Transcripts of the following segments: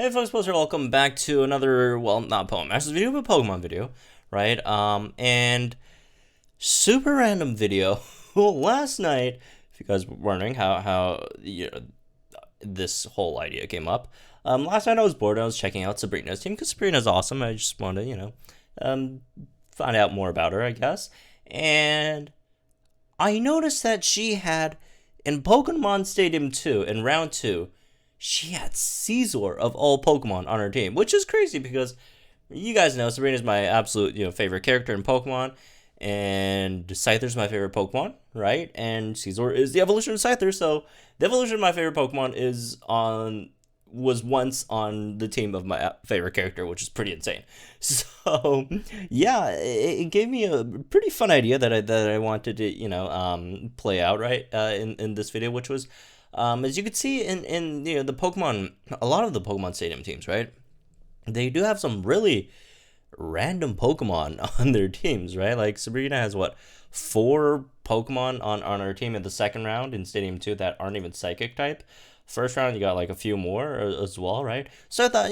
Hey folks, welcome back to another, well, not Poem Masters video, but Pokemon video, right? And super random video. Well, last night, if you guys were wondering how this whole idea came up, last night I was bored. I was checking out Sabrina's team because Sabrina's awesome. I just wanted to, find out more about her, I guess. And I noticed that she had in Pokemon Stadium 2 in round 2. She had Caesar of all Pokemon on her team, which is crazy because you guys know Sabrina's my absolute favorite character in Pokemon, and Scyther's my favorite Pokemon, right? And Caesar is the evolution of Scyther, so the evolution of my favorite Pokemon was once on the team of my favorite character, which is pretty insane. So yeah, it gave me a pretty fun idea that I wanted to play out right in this video, which was. As you can see in the Pokemon, a lot of the Pokemon Stadium teams, right? They do have some really random Pokemon on their teams, right? Like Sabrina has 4 Pokemon on her team in the second round in Stadium 2 that aren't even Psychic type. First round, you got like a few more as well, right? So I thought,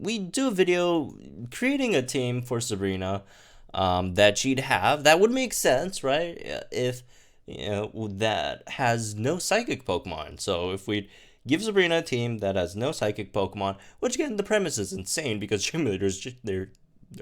we do a video creating a team for Sabrina that she'd have. That would make sense, right? If that has no psychic Pokemon. So if we give Sabrina a team that has no psychic Pokemon, which again, the premise is insane because gym leaders, their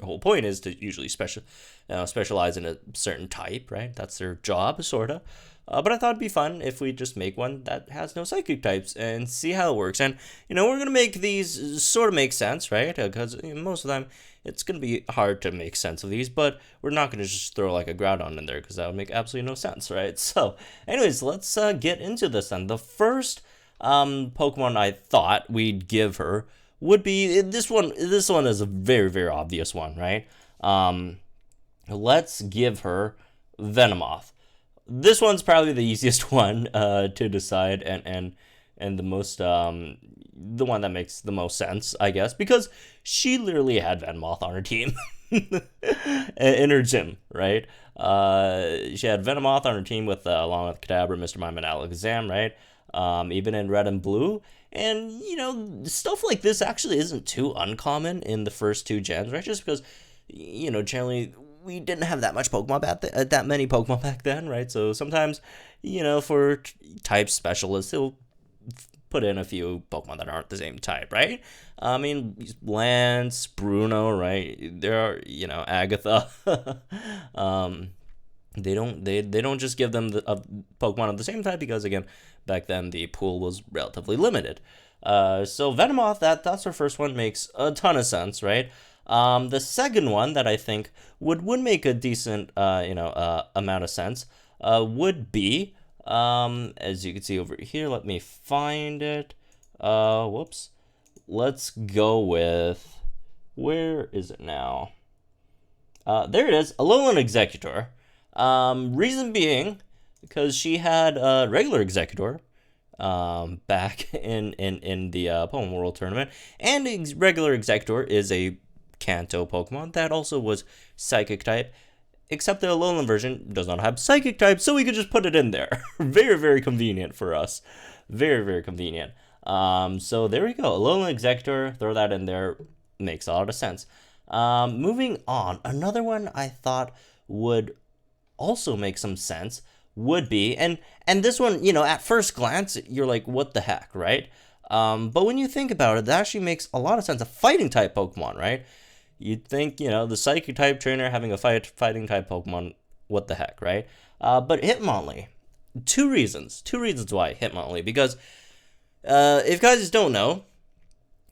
whole point is to usually specialize in a certain type, right? That's their job, sort of. But I thought it'd be fun if we just make one that has no psychic types and see how it works. And, we're going to make these sort of make sense, right? Because most of the time, it's going to be hard to make sense of these, but we're not going to just throw like a Groudon in there because that would make absolutely no sense, right? So, anyways, let's get into this then. The first Pokemon I thought we'd give her would be this one. This one is a very, very obvious one, right? Let's give her Venomoth. This one's probably the easiest one to decide and the most the one that makes the most sense, I guess, because she literally had Venomoth on her team in her gym, right? She had Venomoth on her team with along with Kadabra, Mr. Mime, and Alakazam, right? Even in Red and Blue, and stuff like this actually isn't too uncommon in the first 2 gens, right? Just because generally we didn't have that much Pokemon that many Pokemon back then, right? So sometimes, for type specialists, they'll put in a few Pokemon that aren't the same type, right? I mean, Lance, Bruno, right? There are, Agatha. They don't just give them a Pokemon of the same type because again, back then the pool was relatively limited. So Venomoth, that's her first one, makes a ton of sense, right? The second one that I think would make a decent amount of sense would be as you can see over here. Let me find it. Whoops. Let's go with, where is it now? There it is, Alolan Executor. Reason being because she had a regular Executor back in the Pokemon World Tournament, and regular Executor is a Kanto Pokemon that also was Psychic type, except the Alolan version does not have Psychic type, so we could just put it in there. Very, very convenient for us. Very, very convenient. So there we go. Alolan Executor, throw that in there. Makes a lot of sense. Moving on, another one I thought would also make some sense would be, and this one, at first glance, you're like, what the heck, right? But when you think about it, that actually makes a lot of sense. A fighting type Pokemon, right? You'd think, the Psychic type trainer having a fighting type Pokemon, what the heck, right? But Hitmonlee. Two reasons why Hitmonlee. Because if guys don't know,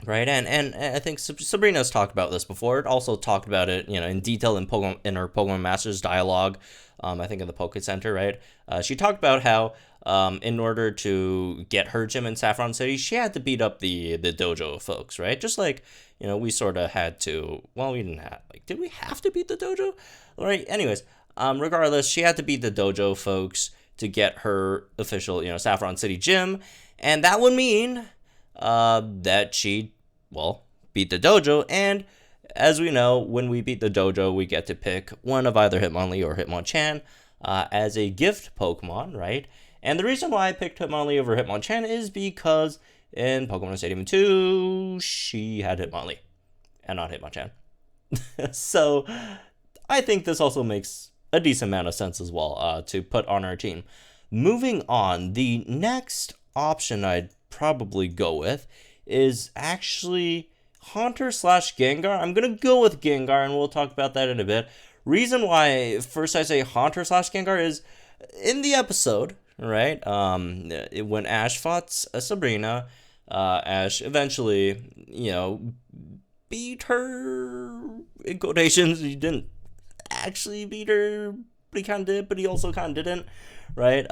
right, and I think Sabrina's talked about this before. It also talked about it, in detail in her Pokemon Masters dialogue. I think in the Poke Center, right? She talked about how in order to get her gym in Saffron City, she had to beat up the dojo folks, right? Just like, we sort of had to, well, we didn't have, did we have to beat the dojo? Right? Anyways, regardless, she had to beat the dojo folks to get her official, Saffron City gym. And that would mean that she, beat the dojo. And as we know, when we beat the dojo, we get to pick one of either Hitmonlee or Hitmonchan as a gift Pokemon, right? And the reason why I picked Hitmonlee over Hitmonchan is because in Pokemon Stadium 2, she had Hitmonlee and not Hitmonchan. So I think this also makes a decent amount of sense as well to put on our team. Moving on, the next option I'd probably go with is actually Haunter slash Gengar. I'm going to go with Gengar, and we'll talk about that in a bit. Reason why first I say Haunter slash Gengar is in the episode, right? When Ash fought Sabrina, Ash eventually, beat her, in quotations. He didn't actually beat her, but he kind of did, but he also kind of didn't, right?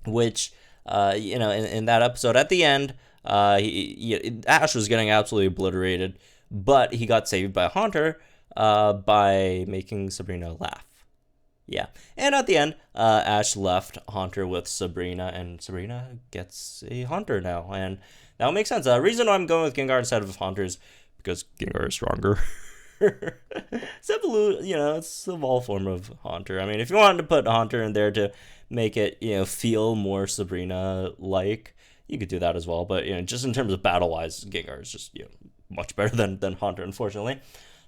Which, in that episode at the end, Ash was getting absolutely obliterated, but he got saved by Haunter by making Sabrina laugh. Yeah, and at the end, Ash left Haunter with Sabrina, and Sabrina gets a Haunter now, and that would make sense. The reason why I'm going with Gengar instead of Haunter is because Gengar is stronger. It's it's the evolved form of Haunter. I mean, if you wanted to put Haunter in there to make it, feel more Sabrina-like, you could do that as well. But, just in terms of battle-wise, Gengar is just, much better than Haunter, unfortunately.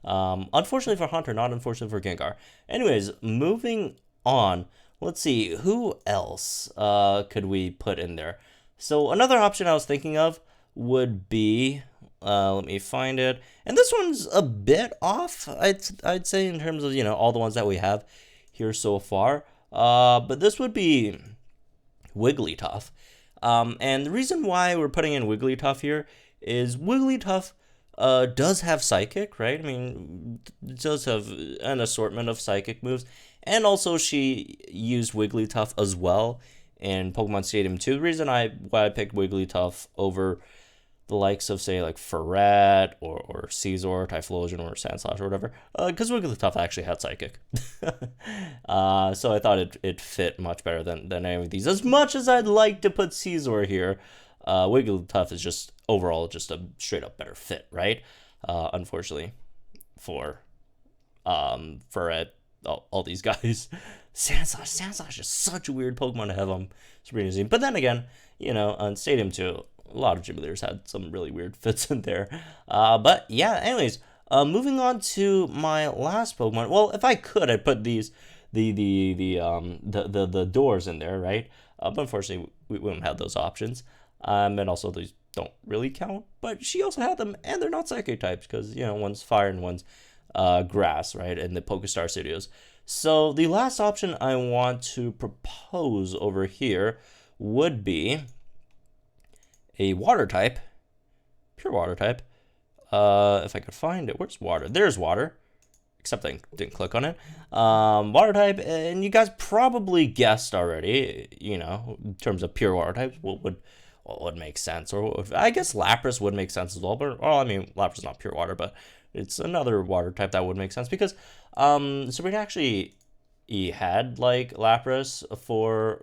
Unfortunately for Haunter, not unfortunately for Gengar. Anyways, moving on. Let's see, who else could we put in there? So another option I was thinking of would be, let me find it. And this one's a bit off, I'd say, in terms of, all the ones that we have here so far. But this would be Wigglytuff. And the reason why we're putting in Wigglytuff here is Wigglytuff does have Psychic, right? I mean, it does have an assortment of Psychic moves. And also, she used Wigglytuff as well in Pokemon Stadium 2. The reason why I picked Wigglytuff over the likes of, say, like Ferret or Scizor, Typhlosion, or Sandslash or whatever, because Wigglytuff actually had Psychic. So I thought it fit much better than any of these. As much as I'd like to put Scizor here, Wigglytuff is just overall just a straight up better fit, right? Unfortunately for Ferret, all these guys. Sandslash is such a weird Pokemon to have on Sabrina's team. But then again, on Stadium 2, a lot of gym leaders had some really weird fits in there. But yeah, anyways, moving on to my last Pokemon. Well, if I could, I'd put the doors in there, right? But unfortunately, we wouldn't have those options. And also these don't really count. But she also had them, and they're not Psychic types because one's fire and one's grass, right? In the Pokestar Studios. So the last option I want to propose over here would be a water type, pure water type. If I could find it, where's water? There's water, except I didn't click on it. Water type, and you guys probably guessed already, in terms of pure water types, what would make sense, or I guess Lapras would make sense as well. But Lapras is not pure water, but it's another water type that would make sense because Sabrina actually had like Lapras for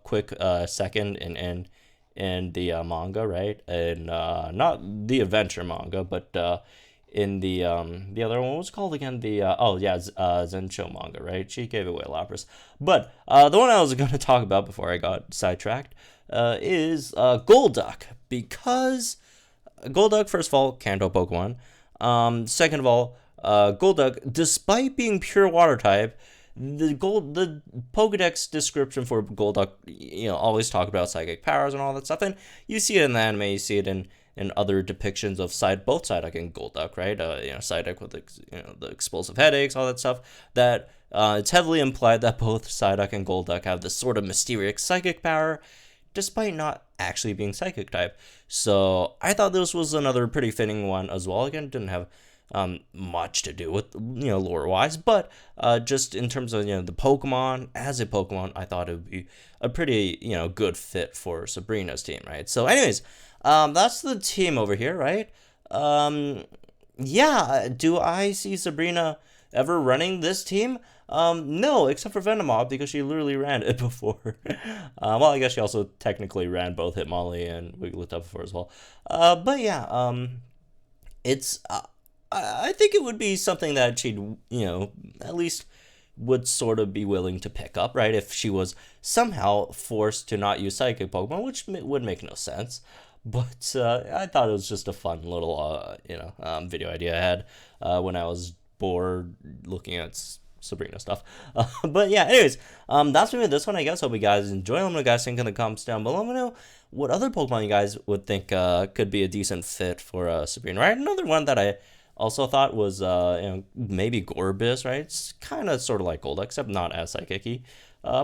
quick second in the manga, right? And not the adventure manga, but in the other one, what was it called again? Zensho manga, right? She gave away Lapras. But the one I was going to talk about before I got sidetracked is Golduck, because Golduck, first of all, Kanto Pokemon. Second of all, Golduck, despite being pure water type, the Pokedex description for Golduck, always talk about psychic powers and all that stuff, and you see it in the anime, you see it in other depictions of both Psyduck and Golduck, right? Psyduck with the explosive headaches, all that stuff. That it's heavily implied that both Psyduck and Golduck have this sort of mysterious psychic power, despite not actually being psychic type. So I thought this was another pretty fitting one as well. Again, didn't have much to do with lore wise, but just in terms of the Pokemon, as a Pokemon, I thought it would be a pretty good fit for Sabrina's team, right? So anyways, that's the team over here, right? Yeah, do I see Sabrina ever running this team? No, except for Venomoth, because she literally ran it before. Well, I guess she also technically ran both Hitmonlee and Wigglytuff before as well. But yeah, it's I think it would be something that she'd at least would sort of be willing to pick up, right? If she was somehow forced to not use psychic Pokemon, which would make no sense. But I thought it was just a fun little, video idea I had when I was bored looking at Sabrina stuff. But yeah, anyways, that's me with this one, I guess. Hope you guys enjoy. Let me know guys think in the comments down below. Let me know what other Pokemon you guys would think could be a decent fit for Sabrina, right? Another one that I also thought was, maybe Gorbis, right? It's kind of sort of like Golda, except not as psychic-y.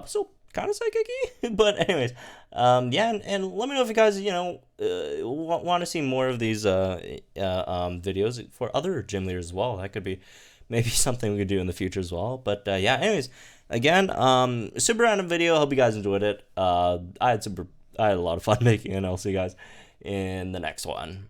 So kind of psychic-y. But anyways, yeah, and let me know if you guys, want to see more of these videos for other gym leaders as well. That could be maybe something we could do in the future as well. But yeah, anyways, again, super random video. Hope you guys enjoyed it. I had a lot of fun making it, and I'll see you guys in the next one.